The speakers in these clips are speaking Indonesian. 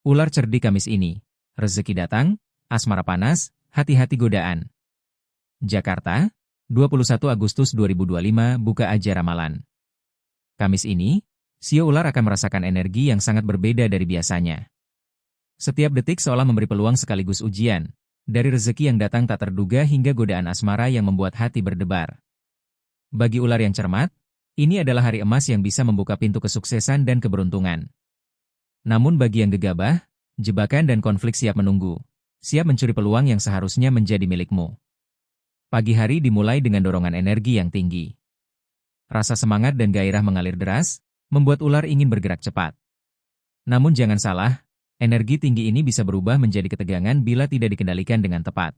Ular cerdik Kamis ini. Rezeki datang, asmara panas, hati-hati godaan. Jakarta, 21 Agustus 2025 buka aja ramalan. Kamis ini, sio ular akan merasakan energi yang sangat berbeda dari biasanya. Setiap detik seolah memberi peluang sekaligus ujian, dari rezeki yang datang tak terduga hingga godaan asmara yang membuat hati berdebar. Bagi ular yang cermat, ini adalah hari emas yang bisa membuka pintu kesuksesan dan keberuntungan. Namun bagi yang gegabah, jebakan dan konflik siap menunggu, siap mencuri peluang yang seharusnya menjadi milikmu. Pagi hari dimulai dengan dorongan energi yang tinggi. Rasa semangat dan gairah mengalir deras, membuat ular ingin bergerak cepat. Namun jangan salah, energi tinggi ini bisa berubah menjadi ketegangan bila tidak dikendalikan dengan tepat.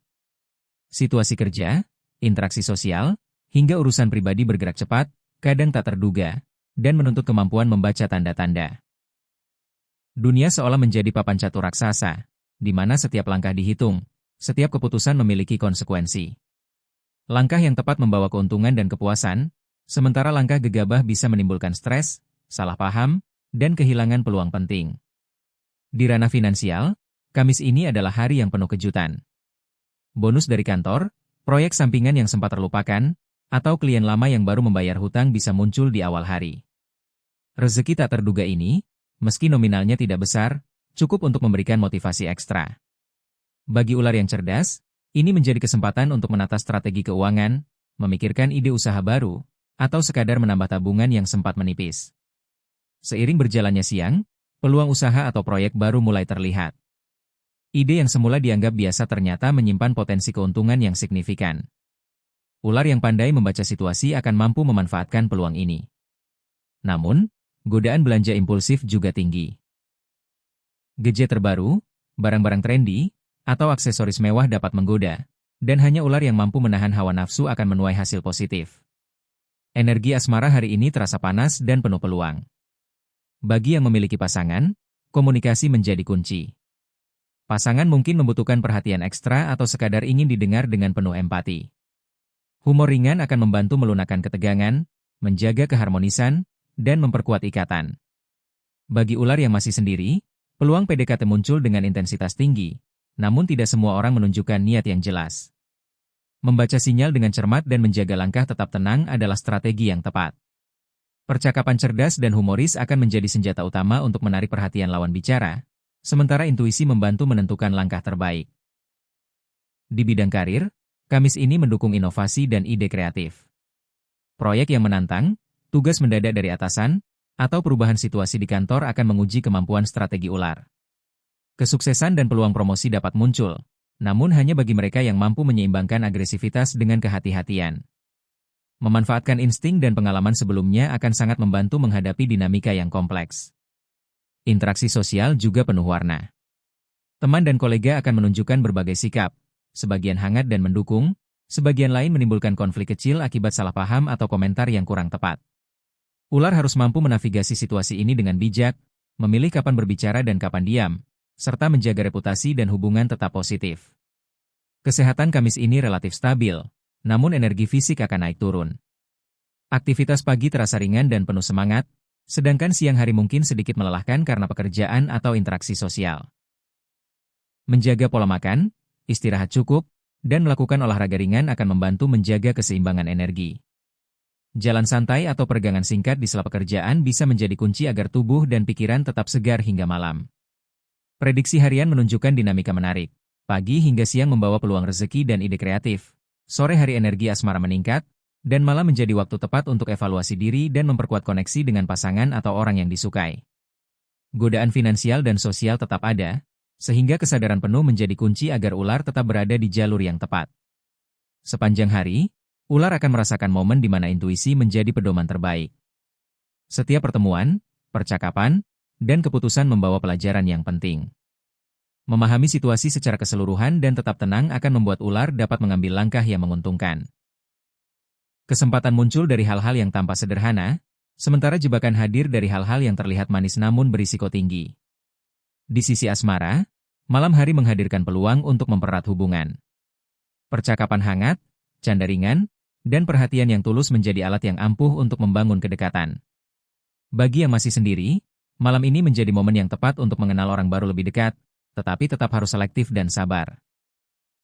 Situasi kerja, interaksi sosial, hingga urusan pribadi bergerak cepat, kadang tak terduga, dan menuntut kemampuan membaca tanda-tanda. Dunia seolah menjadi papan catur raksasa, di mana setiap langkah dihitung, setiap keputusan memiliki konsekuensi. Langkah yang tepat membawa keuntungan dan kepuasan, sementara langkah gegabah bisa menimbulkan stres, salah paham, dan kehilangan peluang penting. Di ranah finansial, Kamis ini adalah hari yang penuh kejutan. Bonus dari kantor, proyek sampingan yang sempat terlupakan, atau klien lama yang baru membayar hutang bisa muncul di awal hari. Rezeki tak terduga ini, meski nominalnya tidak besar, cukup untuk memberikan motivasi ekstra. Bagi ular yang cerdas, ini menjadi kesempatan untuk menata strategi keuangan, memikirkan ide usaha baru, atau sekadar menambah tabungan yang sempat menipis. Seiring berjalannya siang, peluang usaha atau proyek baru mulai terlihat. Ide yang semula dianggap biasa ternyata menyimpan potensi keuntungan yang signifikan. Ular yang pandai membaca situasi akan mampu memanfaatkan peluang ini. Namun, godaan belanja impulsif juga tinggi. Gadget terbaru, barang-barang trendy, atau aksesoris mewah dapat menggoda, dan hanya ular yang mampu menahan hawa nafsu akan menuai hasil positif. Energi asmara hari ini terasa panas dan penuh peluang. Bagi yang memiliki pasangan, komunikasi menjadi kunci. Pasangan mungkin membutuhkan perhatian ekstra atau sekadar ingin didengar dengan penuh empati. Humor ringan akan membantu melunakkan ketegangan, menjaga keharmonisan, dan memperkuat ikatan. Bagi ular yang masih sendiri, peluang PDKT muncul dengan intensitas tinggi, namun tidak semua orang menunjukkan niat yang jelas. Membaca sinyal dengan cermat dan menjaga langkah tetap tenang adalah strategi yang tepat. Percakapan cerdas dan humoris akan menjadi senjata utama untuk menarik perhatian lawan bicara, sementara intuisi membantu menentukan langkah terbaik. Di bidang karir, Kamis ini mendukung inovasi dan ide kreatif. Proyek yang menantang, tugas mendadak dari atasan, atau perubahan situasi di kantor akan menguji kemampuan strategi ular. Kesuksesan dan peluang promosi dapat muncul, namun hanya bagi mereka yang mampu menyeimbangkan agresivitas dengan kehati-hatian. Memanfaatkan insting dan pengalaman sebelumnya akan sangat membantu menghadapi dinamika yang kompleks. Interaksi sosial juga penuh warna. Teman dan kolega akan menunjukkan berbagai sikap, sebagian hangat dan mendukung, sebagian lain menimbulkan konflik kecil akibat salah paham atau komentar yang kurang tepat. Ular harus mampu menavigasi situasi ini dengan bijak, memilih kapan berbicara dan kapan diam, serta menjaga reputasi dan hubungan tetap positif. Kesehatan Kamis ini relatif stabil, namun energi fisik akan naik turun. Aktivitas pagi terasa ringan dan penuh semangat, sedangkan siang hari mungkin sedikit melelahkan karena pekerjaan atau interaksi sosial. Menjaga pola makan, istirahat cukup, dan melakukan olahraga ringan akan membantu menjaga keseimbangan energi. Jalan santai atau peregangan singkat di sela pekerjaan bisa menjadi kunci agar tubuh dan pikiran tetap segar hingga malam. Prediksi harian menunjukkan dinamika menarik. Pagi hingga siang membawa peluang rezeki dan ide kreatif. Sore hari energi asmara meningkat, dan malam menjadi waktu tepat untuk evaluasi diri dan memperkuat koneksi dengan pasangan atau orang yang disukai. Godaan finansial dan sosial tetap ada, sehingga kesadaran penuh menjadi kunci agar ular tetap berada di jalur yang tepat. Sepanjang hari, ular akan merasakan momen di mana intuisi menjadi pedoman terbaik. Setiap pertemuan, percakapan, dan keputusan membawa pelajaran yang penting. Memahami situasi secara keseluruhan dan tetap tenang akan membuat ular dapat mengambil langkah yang menguntungkan. Kesempatan muncul dari hal-hal yang tampak sederhana, sementara jebakan hadir dari hal-hal yang terlihat manis namun berisiko tinggi. Di sisi asmara, malam hari menghadirkan peluang untuk mempererat hubungan. Percakapan hangat, canda ringan, dan perhatian yang tulus menjadi alat yang ampuh untuk membangun kedekatan. Bagi yang masih sendiri, Malam ini menjadi momen yang tepat untuk mengenal orang baru lebih dekat, tetapi tetap harus selektif dan sabar.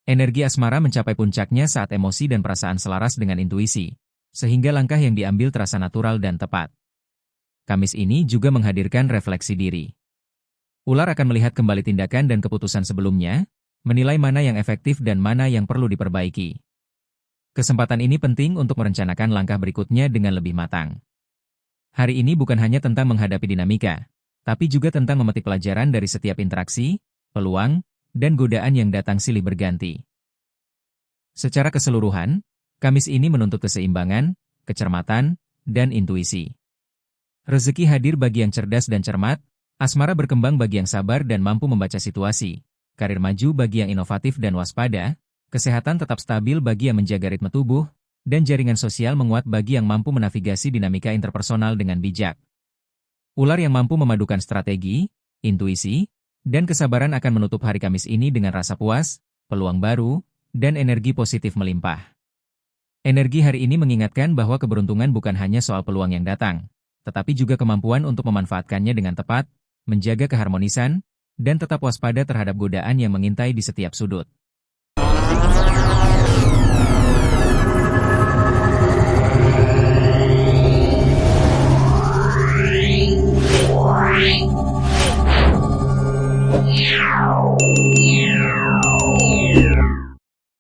Energi asmara mencapai puncaknya saat emosi dan perasaan selaras dengan intuisi, sehingga langkah yang diambil terasa natural dan tepat. Kamis ini juga menghadirkan refleksi diri. Ular akan melihat kembali tindakan dan keputusan sebelumnya, menilai mana yang efektif dan mana yang perlu diperbaiki. Kesempatan ini penting untuk merencanakan langkah berikutnya dengan lebih matang. Hari ini bukan hanya tentang menghadapi dinamika, tapi juga tentang memetik pelajaran dari setiap interaksi, peluang, dan godaan yang datang silih berganti. Secara keseluruhan, Kamis ini menuntut keseimbangan, kecermatan, dan intuisi. Rezeki hadir bagi yang cerdas dan cermat, asmara berkembang bagi yang sabar dan mampu membaca situasi, karir maju bagi yang inovatif dan waspada, kesehatan tetap stabil bagi yang menjaga ritme tubuh, dan jaringan sosial menguat bagi yang mampu menavigasi dinamika interpersonal dengan bijak. Ular yang mampu memadukan strategi, intuisi, dan kesabaran akan menutup hari Kamis ini dengan rasa puas, peluang baru, dan energi positif melimpah. Energi hari ini mengingatkan bahwa keberuntungan bukan hanya soal peluang yang datang, tetapi juga kemampuan untuk memanfaatkannya dengan tepat, menjaga keharmonisan, dan tetap waspada terhadap godaan yang mengintai di setiap sudut.